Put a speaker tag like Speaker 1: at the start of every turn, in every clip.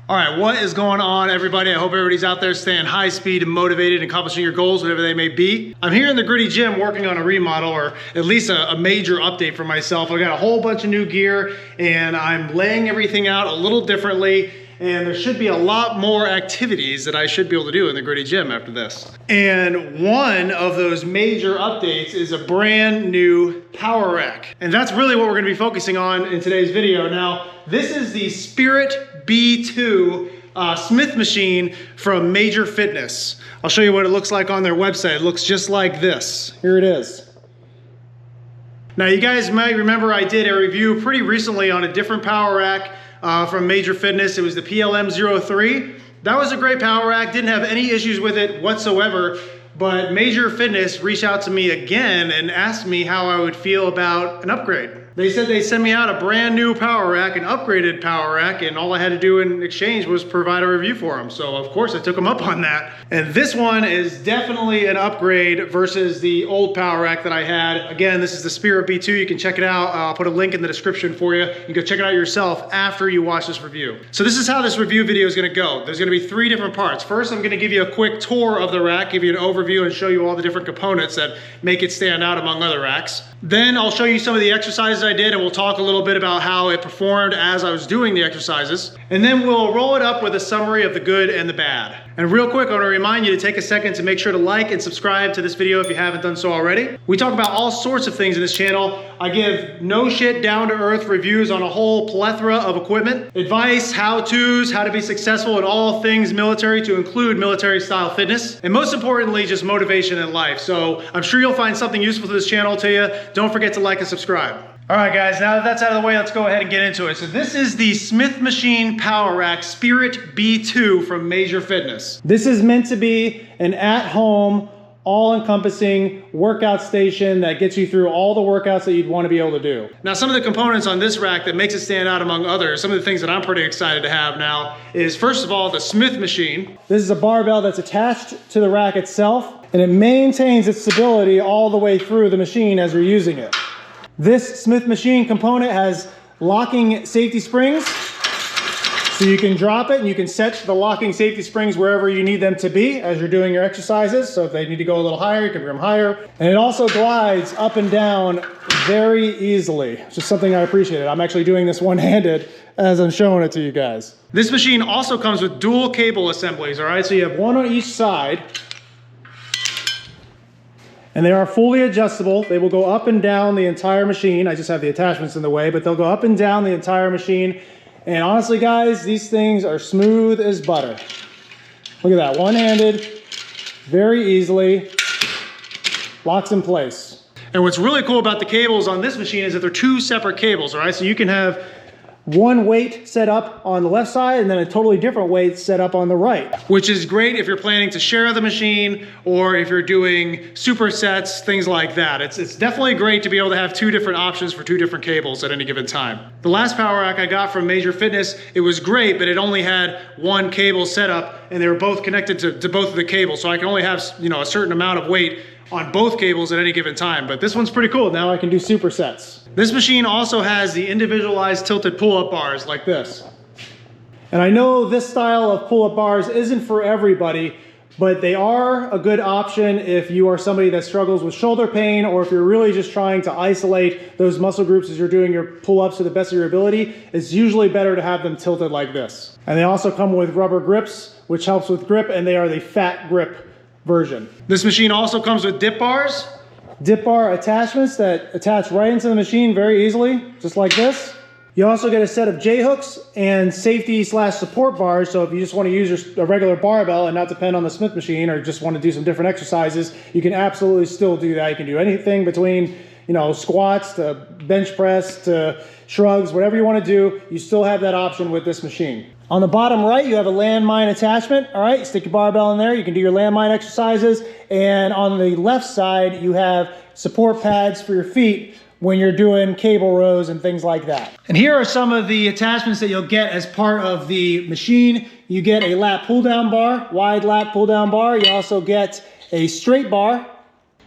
Speaker 1: All right, what is going on, everybody? I hope everybody's out there staying high speed and motivated and accomplishing your goals, whatever they may be. I'm here in the Gritty Gym working on a remodel, or at least a major update for myself. I got a whole bunch of new gear and I'm laying everything out a little differently, and there should be a lot more activities that I should be able to do in the Gritty Gym after this. And one of those major updates is a brand new power rack. And that's really what we're gonna be focusing on in today's video. Now, this is the Spirit B2 Smith machine from Major Fitness. I'll show you what it looks like on their website. It looks just like this. Here it is. Now, you guys might remember I did a review pretty recently on a different power rack from Major Fitness. It was the PLM03. That was a great power rack, didn't have any issues with it whatsoever, but Major Fitness reached out to me again and asked me how I would feel about an upgrade. They said they'd send me out a brand new power rack, an upgraded power rack, and all I had to do in exchange was provide a review for them. So of course I took them up on that. And this one is definitely an upgrade versus the old power rack that I had. Again, this is the Spirit B2. You can check it out. I'll put a link in the description for you. You can go check it out yourself after you watch this review. So this is how this review video is gonna go. There's gonna be 3 different parts. First, I'm gonna give you a quick tour of the rack, give you an overview and show you all the different components that make it stand out among other racks. Then I'll show you some of the exercises I did, and we'll talk a little bit about how it performed as I was doing the exercises. And then we'll roll it up with a summary of the good and the bad. And real quick, I want to remind you to take a second to make sure to like and subscribe to this video if you haven't done so already. We talk about all sorts of things in this channel. I give no shit, down to earth reviews on a whole plethora of equipment, advice, how-tos, how to be successful in all things military, to include military style fitness, and most importantly, just motivation in life. So I'm sure you'll find something useful to this channel to you. Don't forget to like and subscribe. All right, guys, now that that's out of the way, let's go ahead and get into it. So this is the Smith Machine Power Rack Spirit B2 from Major Fitness. This is meant to be an at-home, all-encompassing workout station that gets you through all the workouts that you'd want to be able to do. Now, some of the components on this rack that makes it stand out among others, some of the things that I'm pretty excited to have now is, first of all, the Smith machine. This is a barbell that's attached to the rack itself, and it maintains its stability all the way through the machine as you're using it. This Smith machine component has locking safety springs, so you can drop it and you can set the locking safety springs wherever you need them to be as you're doing your exercises. So if they need to go a little higher, you can bring them higher. And it also glides up and down very easily, which is something I appreciate. I'm actually doing this one-handed as I'm showing it to you guys. This machine also comes with dual cable assemblies, all right? So you have one on each side, and they are fully adjustable. They will go up and down the entire machine. I just have the attachments in the way, but they'll go up and down the entire machine. And honestly, guys, these things are smooth as butter. Look at that, one-handed, very easily, locks in place. And what's really cool about the cables on this machine is that they're 2 separate cables, all right? So you can have one weight set up on the left side and then a totally different weight set up on the right, which is great if you're planning to share the machine or if you're doing supersets, things like that. It's definitely great to be able to have 2 different options for 2 different cables at any given time. The last power rack I got from Major Fitness, it was great, but it only had one cable set up and they were both connected to both of the cables. So I can only have, you know, a certain amount of weight on both cables at any given time. But this one's pretty cool. Now I can do supersets. This machine also has the individualized tilted pull-up bars like this. And I know this style of pull-up bars isn't for everybody, but they are a good option if you are somebody that struggles with shoulder pain, or if you're really just trying to isolate those muscle groups as you're doing your pull-ups to the best of your ability. It's usually better to have them tilted like this. And they also come with rubber grips, which helps with grip, and they are the fat grip version. This machine also comes with dip bars. Dip bar attachments that attach right into the machine very easily, just like this. You also get a set of J-hooks and safety/support bars, so if you just want to use a regular barbell and not depend on the Smith machine, or just want to do some different exercises, you can absolutely still do that. You can do anything between, you know, squats to bench press to shrugs, whatever you want to do, you still have that option with this machine. On the bottom right, you have a landmine attachment. All right, stick your barbell in there. You can do your landmine exercises. And on the left side, you have support pads for your feet when you're doing cable rows and things like that. And here are some of the attachments that you'll get as part of the machine. You get a lat pull down bar, wide lat pull down bar. You also get a straight bar.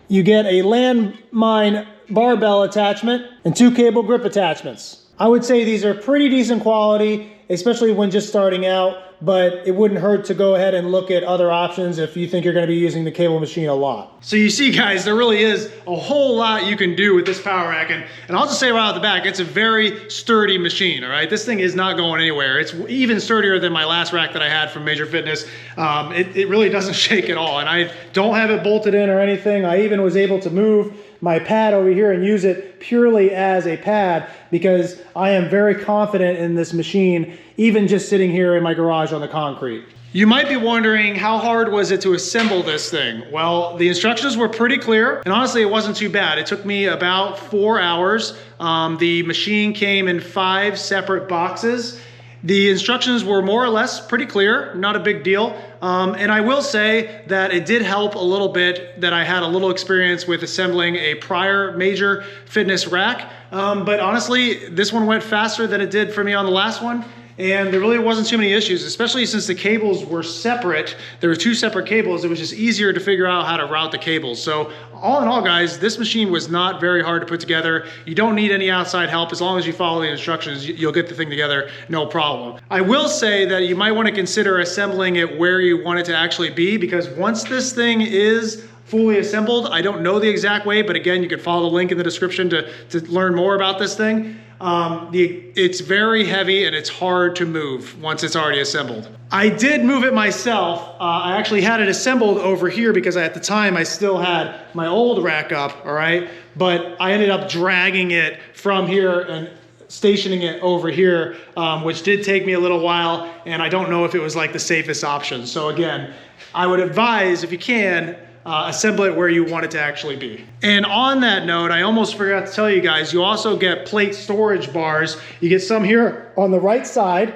Speaker 1: You get a landmine barbell attachment and 2 cable grip attachments. I would say these are pretty decent quality, especially when just starting out, but it wouldn't hurt to go ahead and look at other options if you think you're gonna be using the cable machine a lot. So you see guys, there really is a whole lot you can do with this power rack, and I'll just say right out the back, it's a very sturdy machine, all right? This thing is not going anywhere. It's even sturdier than my last rack that I had from Major Fitness. It really doesn't shake at all, and I don't have it bolted in or anything. I even was able to move my pad over here and use it purely as a pad because I am very confident in this machine, even just sitting here in my garage on the concrete. You might be wondering, how hard was it to assemble this thing? Well, the instructions were pretty clear, and honestly, it wasn't too bad. It took me about 4 hours. The machine came in 5 separate boxes. The instructions were more or less pretty clear, not a big deal. And I will say that it did help a little bit that I had a little experience with assembling a prior Major Fitness rack. But honestly, this one went faster than it did for me on the last one. And there really wasn't too many issues, especially since the cables were separate. There were 2 separate cables. It was just easier to figure out how to route the cables. So all in all, guys, this machine was not very hard to put together. You don't need any outside help. As long as you follow the instructions, you'll get the thing together, no problem. I will say that you might want to consider assembling it where you want it to actually be, because once this thing is fully assembled, I don't know the exact way, but again, you can follow the link in the description to learn more about this thing. It's very heavy and it's hard to move once it's already assembled. I did move it myself. I actually had it assembled over here because at the time I still had my old rack up, all right? But I ended up dragging it from here and stationing it over here, which did take me a little while, and I don't know if it was like the safest option. So again, I would advise, if you can, assemble it where you want it to actually be. And on that note, I almost forgot to tell you guys, you also get plate storage bars. You get some here on the right side,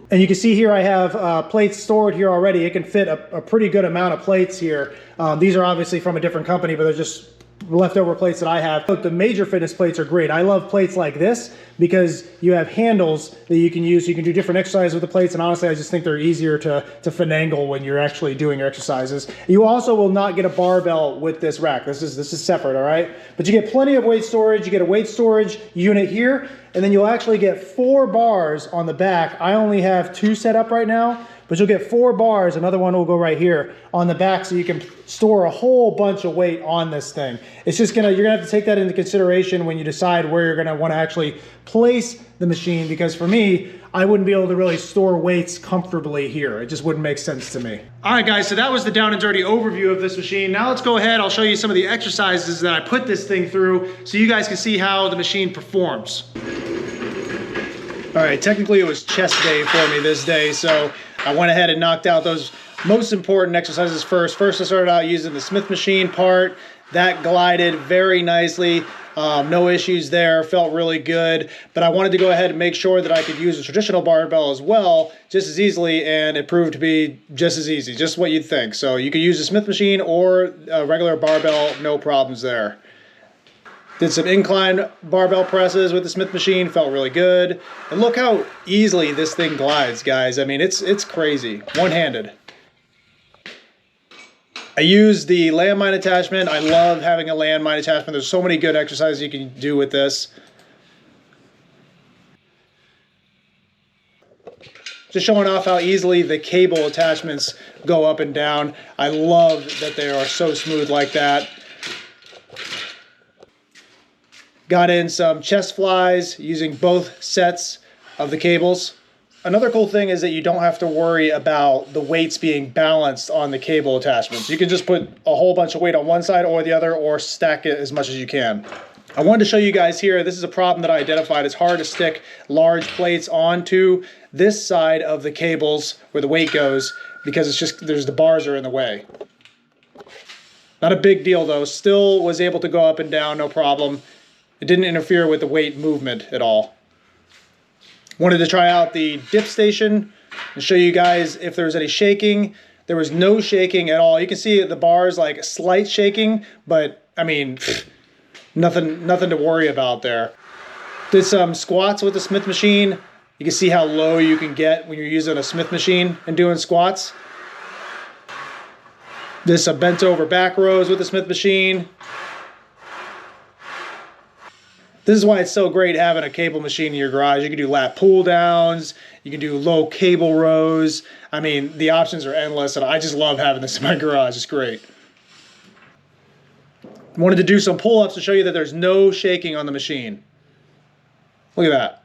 Speaker 1: and you can see here I have plates stored here already. It can fit a pretty good amount of plates here. These are obviously from a different company, but they're just leftover plates that I have. But the Major Fitness plates are great. I love plates like this because you have handles that you can use. So you can do different exercises with the plates, and honestly, I just think they're easier to finagle when you're actually doing your exercises. You also will not get a barbell with this rack. This is separate, all right? But you get plenty of weight storage. You get a weight storage unit here, and then you'll actually get 4 bars on the back. I only have 2 set up right now, but you'll get 4 bars. Another one will go right here on the back, so you can store a whole bunch of weight on this thing. It's just you're gonna have to take that into consideration when you decide where you're gonna wanna actually place the machine, because for me, I wouldn't be able to really store weights comfortably here. It just wouldn't make sense to me. All right, guys, so that was the down and dirty overview of this machine. Now let's go ahead, I'll show you some of the exercises that I put this thing through so you guys can see how the machine performs. All right, technically it was chest day for me this day, so I went ahead and knocked out those most important exercises first. First, I started out using the Smith machine part. That glided very nicely. No issues there, felt really good. But I wanted to go ahead and make sure that I could use a traditional barbell as well, just as easily, and it proved to be just as easy, just what you'd think. So you could use a Smith machine or a regular barbell, no problems there. Did some incline barbell presses with the Smith machine, felt really good. And look how easily this thing glides, guys. I mean, it's crazy, one-handed. I use the landmine attachment. I love having a landmine attachment. There's so many good exercises you can do with this. Just showing off how easily the cable attachments go up and down. I love that they are so smooth like that. Got in some chest flies using both sets of the cables. Another cool thing is that you don't have to worry about the weights being balanced on the cable attachments. You can just put a whole bunch of weight on one side or the other, or stack it as much as you can. I wanted to show you guys here, this is a problem that I identified. It's hard to stick large plates onto this side of the cables where the weight goes, because it's just, the bars are in the way. Not a big deal though, still was able to go up and down, no problem. It didn't interfere with the weight movement at all. Wanted to try out the dip station and show you guys if there's any shaking. There was no shaking at all. You can see the bars like slight shaking, but I mean, nothing to worry about there. Did some squats with the Smith machine. You can see how low you can get when you're using a Smith machine and doing squats. Did some bent over back rows with the Smith machine. This is why it's so great having a cable machine in your garage. You can do lat pull downs, you can do low cable rows. I mean, the options are endless, and I just love having this in my garage. It's great. I wanted to do some pull-ups to show you that there's no shaking on the machine. Look at that.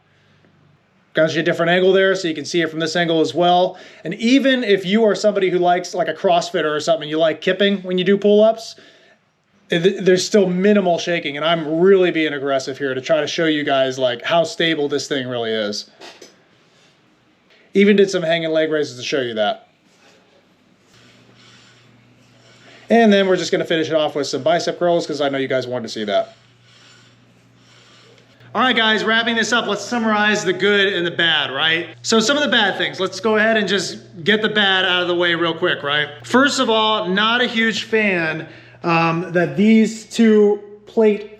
Speaker 1: Got you a different angle there so you can see it from this angle as well. And even if you are somebody who likes like a CrossFitter or something, you like kipping when you do pull-ups, there's still minimal shaking, and I'm really being aggressive here to try to show you guys like how stable this thing really is. Even did some hanging leg raises to show you that. And then we're just going to finish it off with some bicep curls because I know you guys wanted to see that. All right, guys, wrapping this up, let's summarize the good and the bad, right? So some of the bad things, let's go ahead and just get the bad out of the way real quick, right? First of all, not a huge fan that these two plate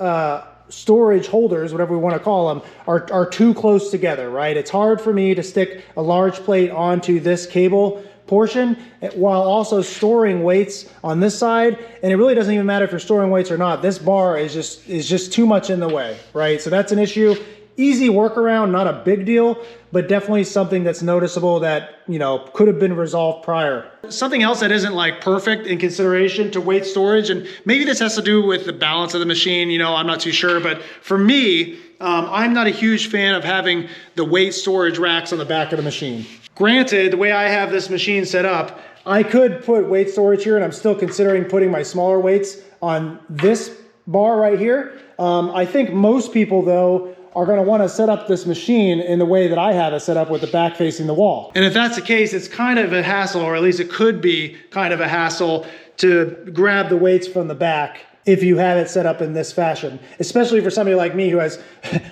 Speaker 1: storage holders, whatever we want to call them, are too close together, right? It's hard for me to stick a large plate onto this cable portion while also storing weights on this side, and it really doesn't even matter if you're storing weights or not. This bar is just too much in the way, right? So that's an issue. Easy workaround, not a big deal, but definitely something that's noticeable that, you know, could have been resolved prior. Something else that isn't like perfect in consideration to weight storage, and maybe this has to do with the balance of the machine, you know, I'm not too sure, but for me, I'm not a huge fan of having the weight storage racks on the back of the machine. Granted, the way I have this machine set up, I could put weight storage here, and I'm still considering putting my smaller weights on this bar right here. I think most people, though, are going to want to set up this machine in the way that I have it set up with the back facing the wall. And if that's the case, it's kind of a hassle, or at least it could be kind of a hassle to grab the weights from the back if you have it set up in this fashion, especially for somebody like me who has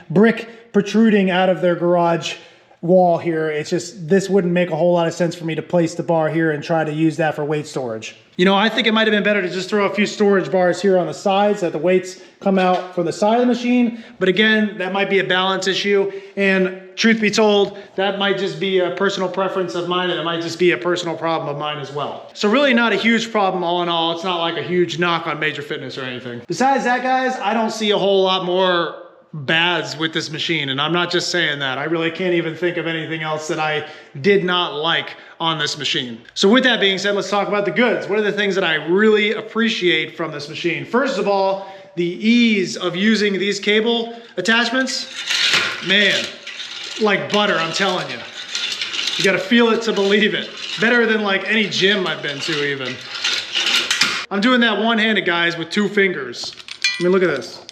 Speaker 1: brick protruding out of their garage wall here. It's just, this wouldn't make a whole lot of sense for me to place the bar here and try to use that for weight storage. You know, I think it might have been better to just throw a few storage bars here on the sides so that the weights come out from the side of the machine. But again, that might be a balance issue. And truth be told, that might just be a personal preference of mine, and it might just be a personal problem of mine as well. So really not a huge problem all in all. It's not like a huge knock on Major Fitness or anything. Besides that, guys, I don't see a whole lot more bads with this machine, and I'm not just saying that. I really can't even think of anything else that I did not like on this machine. So with that being said, let's talk about the goods. What are the things that I really appreciate from this machine? First of all, the ease of using these cable attachments, man, like butter, I'm telling you. You gotta feel it to believe it. Better than like any gym I've been to even. I'm doing that one-handed, guys, with 2 fingers. I mean, look at this.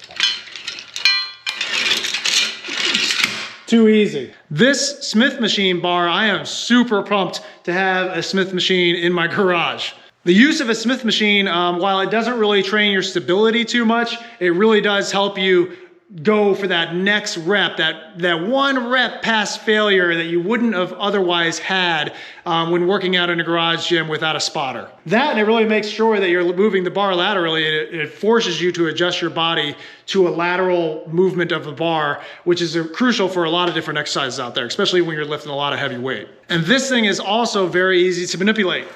Speaker 1: Too easy. This Smith machine bar, I am super pumped to have a Smith machine in my garage. The use of a Smith machine, while it doesn't really train your stability too much, it really does help you go for that next rep, that one rep past failure that you wouldn't have otherwise had when working out in a garage gym without a spotter. That, and it really makes sure that you're moving the bar laterally. It forces you to adjust your body to a lateral movement of the bar, which is crucial for a lot of different exercises out there, especially when you're lifting a lot of heavy weight. And this thing is also very easy to manipulate.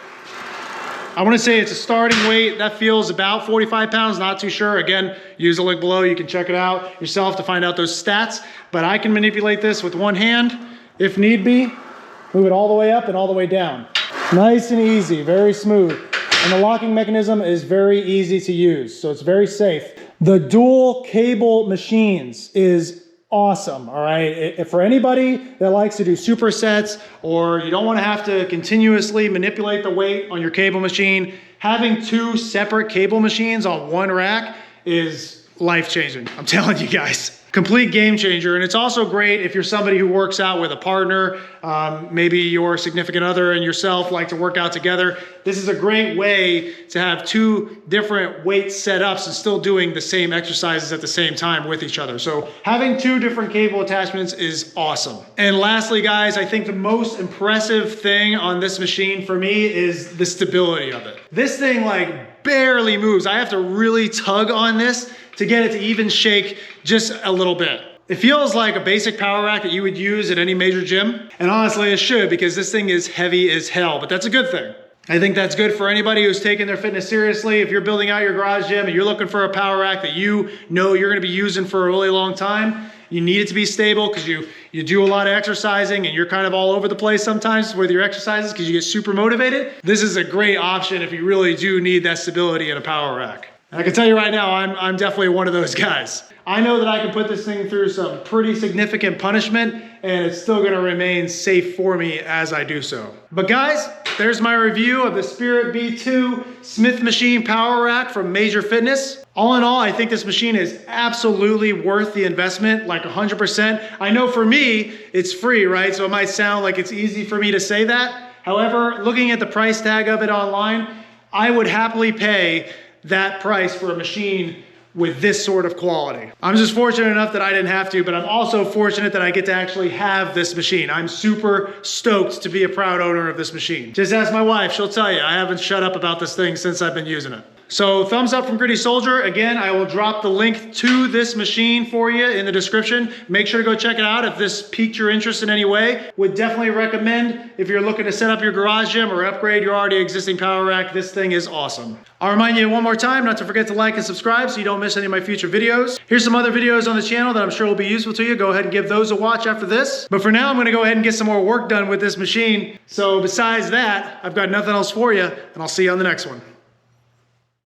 Speaker 1: I want to say it's a starting weight that feels about 45 pounds, not too sure. Again, use the link below. You can check it out yourself to find out those stats, but I can manipulate this with one hand if need be. Move it all the way up and all the way down. Nice and easy, very smooth. And the locking mechanism is very easy to use, so it's very safe. The dual cable machines is awesome, all right? For anybody that likes to do supersets, or you don't want to have to continuously manipulate the weight on your cable machine, having 2 separate cable machines on one rack is life-changing. I'm telling you guys. Complete game changer. And it's also great if you're somebody who works out with a partner, maybe your significant other and yourself like to work out together. This is a great way to have 2 different weight setups and still doing the same exercises at the same time with each other. So having 2 different cable attachments is awesome. And lastly, guys, I think the most impressive thing on this machine for me is the stability of it. This thing like barely moves. I have to really tug on this to get it to even shake just a little bit. It feels like a basic power rack that you would use at any major gym. And honestly, it should, because this thing is heavy as hell, but that's a good thing. I think that's good for anybody who's taking their fitness seriously. If you're building out your garage gym and you're looking for a power rack that you know you're gonna be using for a really long time, you need it to be stable because you do a lot of exercising and you're kind of all over the place sometimes with your exercises because you get super motivated. This is a great option if you really do need that stability in a power rack. And I can tell you right now, I'm definitely one of those guys. I know that I can put this thing through some pretty significant punishment and it's still gonna remain safe for me as I do so. But guys, there's my review of the Spirit B2 Smith Machine Power Rack from Major Fitness. All in all, I think this machine is absolutely worth the investment, like 100%. I know for me, it's free, right? So it might sound like it's easy for me to say that. However, looking at the price tag of it online, I would happily pay that price for a machine with this sort of quality. I'm just fortunate enough that I didn't have to, but I'm also fortunate that I get to actually have this machine. I'm super stoked to be a proud owner of this machine. Just ask my wife, she'll tell you, I haven't shut up about this thing since I've been using it. So thumbs up from Gritty Soldier. Again, I will drop the link to this machine for you in the description. Make sure to go check it out if this piqued your interest in any way. Would definitely recommend if you're looking to set up your garage gym or upgrade your already existing power rack, this thing is awesome. I'll remind you one more time not to forget to like and subscribe so you don't miss any of my future videos. Here's some other videos on the channel that I'm sure will be useful to you. Go ahead and give those a watch after this. But for now, I'm gonna go ahead and get some more work done with this machine. So besides that, I've got nothing else for you, and I'll see you on the next one.